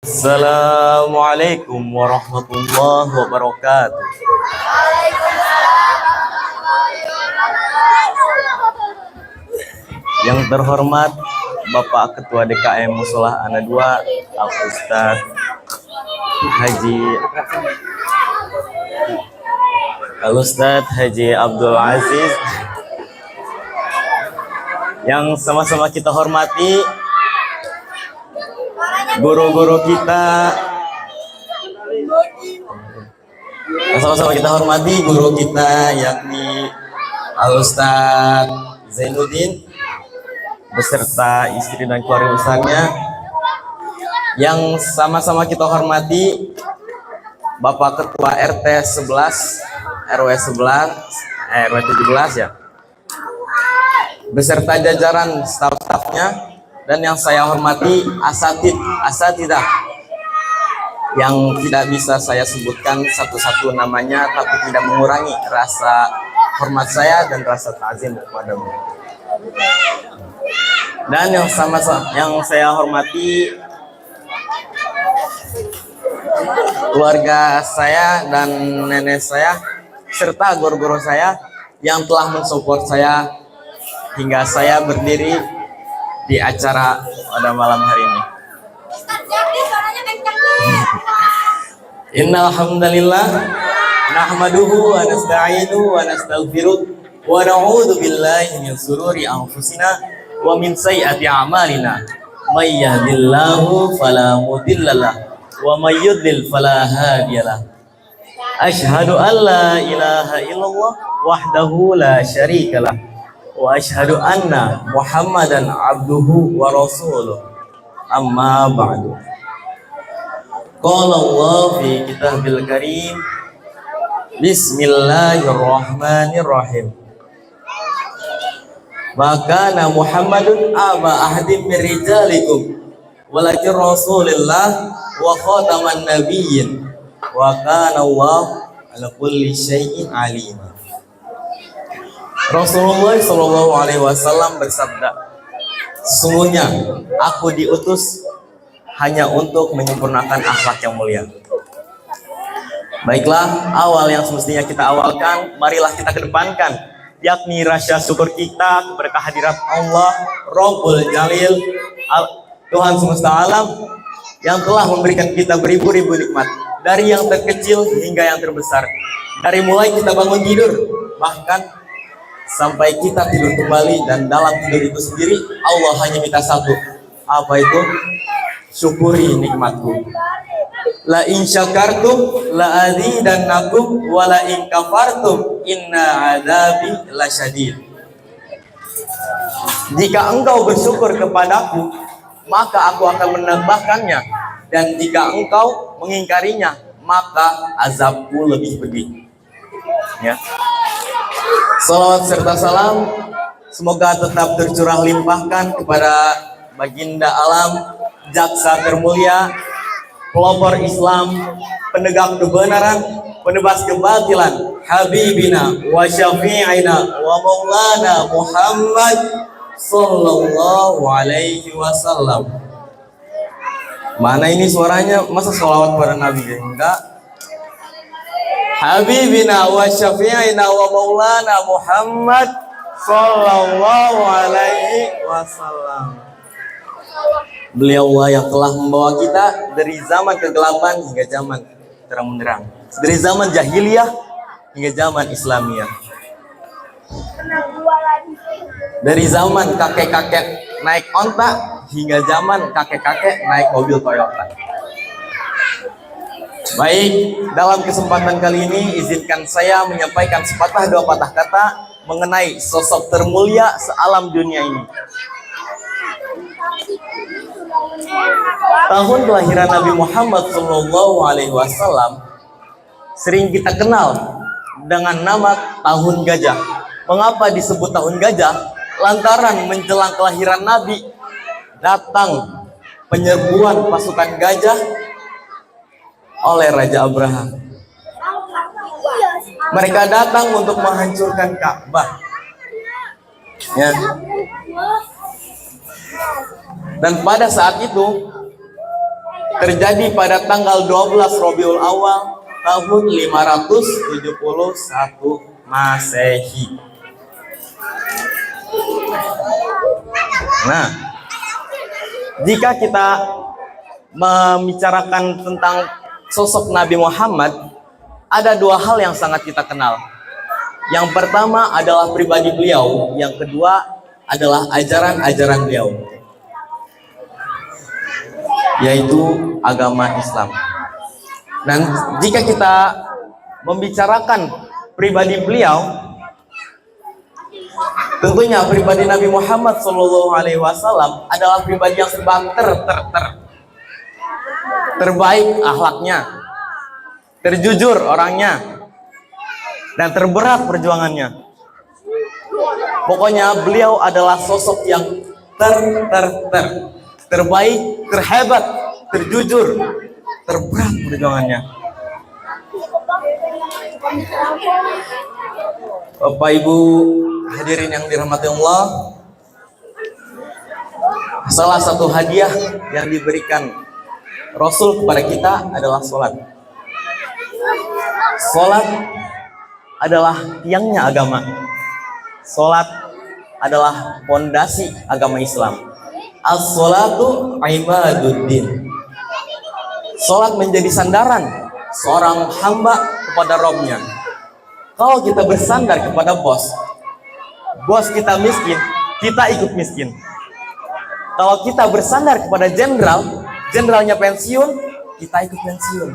Assalamualaikum warahmatullahi wabarakatuh. Yang terhormat Bapak Ketua DKM Musholah Ana 2 Al Ustaz Haji Abdul Aziz, yang sama-sama kita hormati guru-guru kita, guru kita yakni Al Ustaz Zainuddin beserta istri dan keluarga besarnya, yang sama-sama kita hormati Bapak Ketua RT 11 RW 17 ya, beserta jajaran staf-stafnya, dan yang saya hormati asatidah yang tidak bisa saya sebutkan satu-satu namanya, tapi tidak mengurangi rasa hormat saya dan rasa ta'zim kepadamu. Dan yang saya hormati keluarga saya dan nenek saya serta guru-guru saya yang telah mensupport saya hingga saya berdiri di acara pada malam hari ini. Innal hamdalillah nahmaduhu wa nasta'inuhu wa nastaghfiruh wa na'udzu billahi min shururi anfusina wa min sayyiati a'malina. May yahdihillahu fala mudhillalah wa may yudlil fala hadiyalah. Asyhadu an la ilaha illallah wahdahu la syarikalah wa asyhadu anna Muhammadan abduhu wa rasuluh. Amma ba'du. Qala Allah fi kitabil karim, bismillahirrahmanirrahim. Maka Muhammadun aba ahadim min rijalikum walakin rasulillah wa khataman nabiyyin wa kana Allah ala kulli syai'in alima. Rasulullah Shallallahu Alaihi Wasallam bersabda, sesungguhnya aku diutus hanya untuk menyempurnakan akhlak yang mulia. Baiklah, awal yang semestinya kita awalkan, marilah kita kedepankan, yakni rasa syukur kita kepada kehadirat Allah Rabbul Jalil, Tuhan semesta alam, yang telah memberikan kita beribu-ribu nikmat, dari yang terkecil hingga yang terbesar, dari mulai kita bangun tidur bahkan sampai kita tidur kembali, dan dalam tidur itu sendiri Allah hanya minta satu, apa itu? Syukuri nikmatku. La in syakartum la azidannakum wa la in kafartum inna adzabi lasyadid. Jika engkau bersyukur kepadaku, maka aku akan menambahkannya, dan jika engkau mengingkarinya, maka azabku lebih pedih. Ya. Salawat serta salam semoga tetap tercurah limpahkan kepada baginda alam, jaksa termulia, pelopor Islam, penegak kebenaran, penebas kebatilan, habibina wa syafi'ina wa maulana Muhammad sallallahu alaihi wasallam. Mana ini suaranya? Masa salawat pada Nabi? Enggak. Habibina wa syafi'ina wa maulana Muhammad sallallahu alaihi wasallam. Beliau yang telah membawa kita dari zaman kegelapan hingga zaman terang benderang, dari zaman jahiliyah hingga zaman Islamiyah, dari zaman kakek-kakek naik onta hingga zaman kakek-kakek naik mobil Toyota. Baik, dalam kesempatan kali ini izinkan saya menyampaikan sepatah dua patah kata mengenai sosok termulia sealam dunia ini. Tahun kelahiran Nabi Muhammad Sallallahu Alaihi Wasallam sering kita kenal dengan nama Tahun Gajah. Mengapa disebut Tahun Gajah? Lantaran menjelang kelahiran Nabi datang penyerbuan pasukan gajah oleh Raja Abraham. Mereka datang untuk menghancurkan Ka'bah. Ya. Dan pada saat itu terjadi pada tanggal 12 Rabiul Awal tahun 571 Masehi. Nah, jika kita membicarakan tentang sosok Nabi Muhammad, ada dua hal yang sangat kita kenal. Yang pertama adalah pribadi beliau, yang kedua adalah ajaran-ajaran beliau, yaitu agama Islam. Dan jika kita membicarakan pribadi beliau, tentunya pribadi Nabi Muhammad SAW adalah pribadi yang serba terbaik akhlaknya, terjujur orangnya, dan terberat perjuangannya. Pokoknya beliau adalah sosok yang terbaik, terhebat, terjujur, terberat perjuangannya. Bapak Ibu hadirin yang dirahmati Allah, salah satu hadiah yang diberikan Rasul kepada kita adalah sholat. Sholat adalah tiangnya agama. Sholat adalah fondasi agama Islam. As-sholatu imaduddin. Sholat menjadi sandaran seorang hamba kepada Robnya. Kalau kita bersandar kepada bos kita miskin, kita ikut miskin. Kalau kita bersandar kepada jenderalnya pensiun, kita ikut pensiun.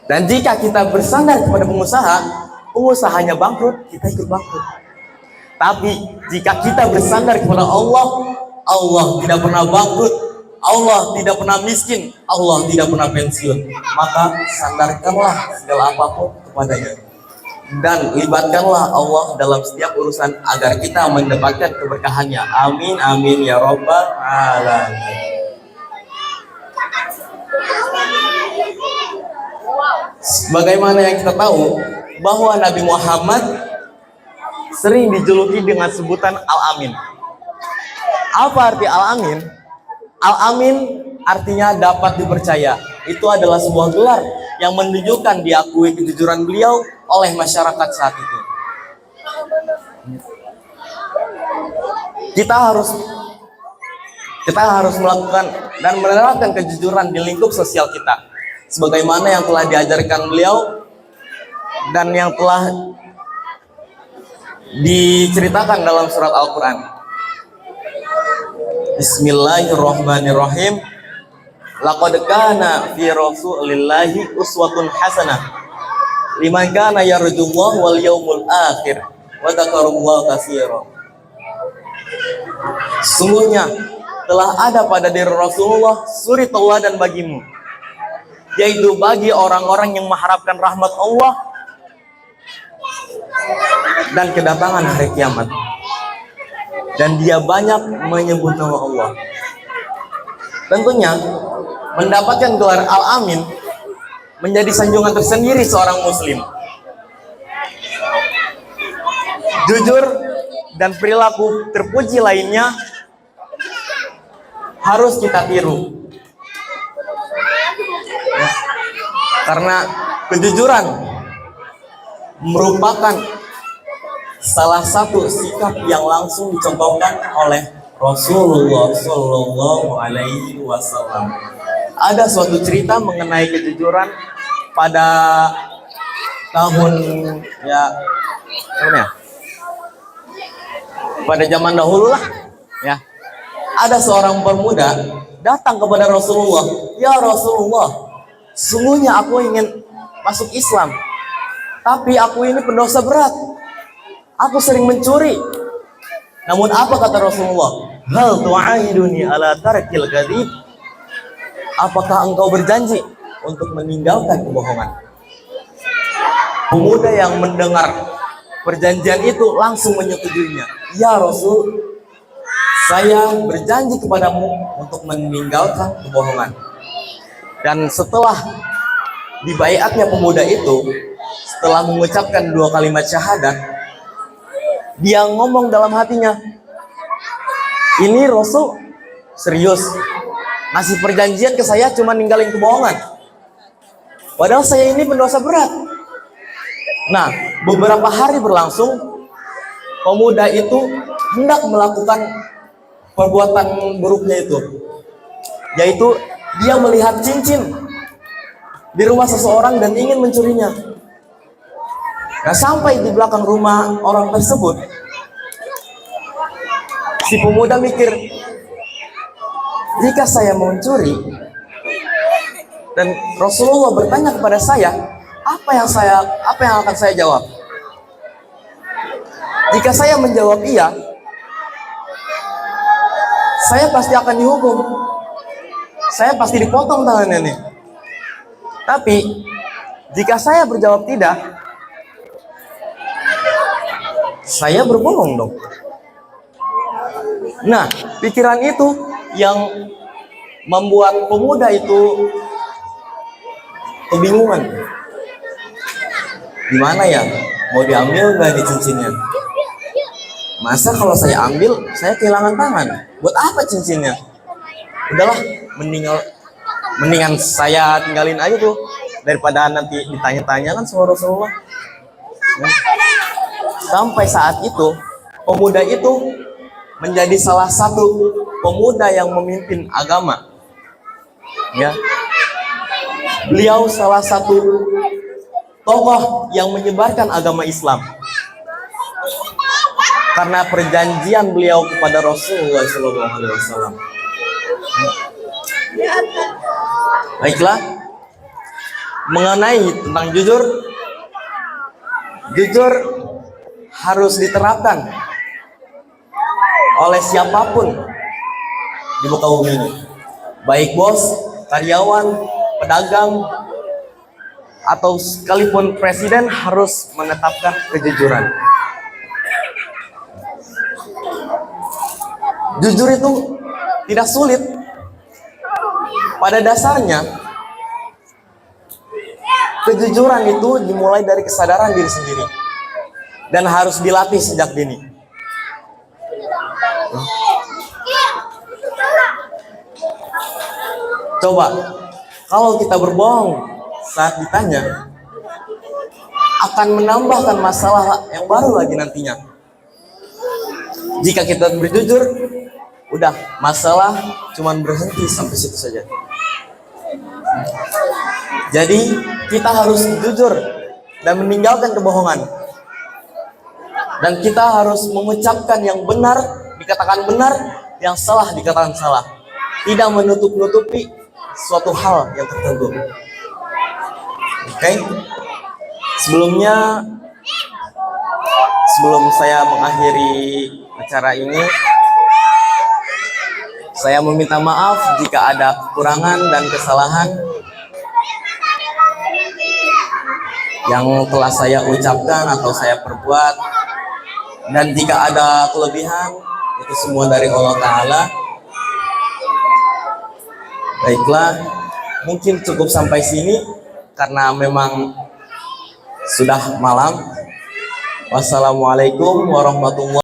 Dan jika kita bersandar kepada pengusahanya bangkrut, kita ikut bangkrut. Tapi jika kita bersandar kepada Allah, Allah tidak pernah bangkrut, Allah tidak pernah miskin, Allah tidak pernah pensiun. Maka sandarkanlah segala apapun kepadanya, dan libatkanlah Allah dalam setiap urusan agar kita mendapatkan keberkahannya. Amin amin ya robbal alamin. Bagaimana yang kita tahu bahwa Nabi Muhammad sering dijuluki dengan sebutan Al-Amin. Apa arti Al-Amin? Al-Amin artinya dapat dipercaya. Itu adalah sebuah gelar yang menunjukkan diakui kejujuran beliau oleh masyarakat saat itu. Kita harus melakukan dan menerapkan kejujuran di lingkup sosial kita, sebagaimana yang telah diajarkan beliau dan yang telah diceritakan dalam surat Al-Quran. Bismillahirrahmanirrahim. Laqad kana fi rasulillahi uswatun hasanah liman kana yarjullaha wal yaumul akhir wa dzakarallaha katsiran. Sungguhnya telah ada pada diri Rasulullah suri tauladan bagimu, yaitu bagi orang-orang yang mengharapkan rahmat Allah dan kedatangan hari kiamat, dan dia banyak menyebut nama Allah. Tentunya mendapatkan gelar Al-Amin menjadi sanjungan tersendiri seorang muslim. Jujur dan perilaku terpuji lainnya harus kita tiru, karena kejujuran merupakan salah satu sikap yang langsung dicontohkan oleh Rasulullah Shallallahu Alaihi Wasallam. Ada suatu cerita mengenai kejujuran pada tahun pada zaman dahulu lah, ya. Ada seorang pemuda datang kepada Rasulullah. Ya Rasulullah, sesungguhnya aku ingin masuk Islam, tapi aku ini pendosa berat. Aku sering mencuri. Namun apa kata Rasulullah? Hal tu'ahiduni ala tarkil kadhib? Apakah engkau berjanji untuk meninggalkan kebohongan? Pemuda yang mendengar perjanjian itu langsung menyetujuinya. Ya Rasul, saya berjanji kepadamu untuk meninggalkan kebohongan. Dan setelah dibaiatnya pemuda itu, setelah mengucapkan 2 kalimat syahadat, dia ngomong dalam hatinya, ini Rasul serius ngasih perjanjian ke saya cuma ninggalin kebohongan. Padahal saya ini pendosa berat. Nah, beberapa hari berlangsung, pemuda itu hendak melakukan perbuatan buruknya itu, yaitu dia melihat cincin di rumah seseorang dan ingin mencurinya. Nah, sampai di belakang rumah orang tersebut, si pemuda mikir, jika saya mau mencuri dan Rasulullah bertanya kepada saya, apa yang akan saya jawab? Jika saya menjawab iya, saya pasti akan dihukum. Saya pasti dipotong tangannya nih. Tapi jika saya berjawab tidak, saya berbohong dong. Nah, pikiran itu yang membuat pemuda itu kebingungan. Gimana ya? Mau diambil nggak nih cincinnya? Masa kalau saya ambil, saya kehilangan tangan. Buat apa cincinnya? Udahlah, mendingan saya tinggalin aja tuh, daripada nanti ditanya-tanya kan sama Rasulullah. Sampai saat itu, pemuda itu menjadi salah satu pemuda yang memimpin agama. Ya, beliau salah satu tokoh yang menyebarkan agama Islam karena perjanjian beliau kepada Rasulullah SAW. Baiklah, mengenai tentang jujur harus diterapkan oleh siapapun di muka bumi ini, baik bos, karyawan, pedagang, atau sekalipun presiden harus menetapkan kejujuran. Jujur itu tidak sulit. Pada dasarnya, kejujuran itu dimulai dari kesadaran diri sendiri dan harus dilatih sejak dini. Coba, kalau kita berbohong saat ditanya, akan menambahkan masalah yang baru lagi nantinya. Jika kita berjujur, udah, masalah cuman berhenti sampai situ saja. Jadi kita harus jujur dan meninggalkan kebohongan. Dan kita harus mengucapkan yang benar dikatakan benar, yang salah dikatakan salah. Tidak menutup-nutupi suatu hal yang tertentu. Oke? Sebelum saya mengakhiri acara ini, saya meminta maaf jika ada kekurangan dan kesalahan yang telah saya ucapkan atau saya perbuat, dan jika ada kelebihan, itu semua dari Allah Ta'ala. Baiklah, mungkin cukup sampai sini karena memang sudah malam. Wassalamualaikum warahmatullahi wabarakatuh.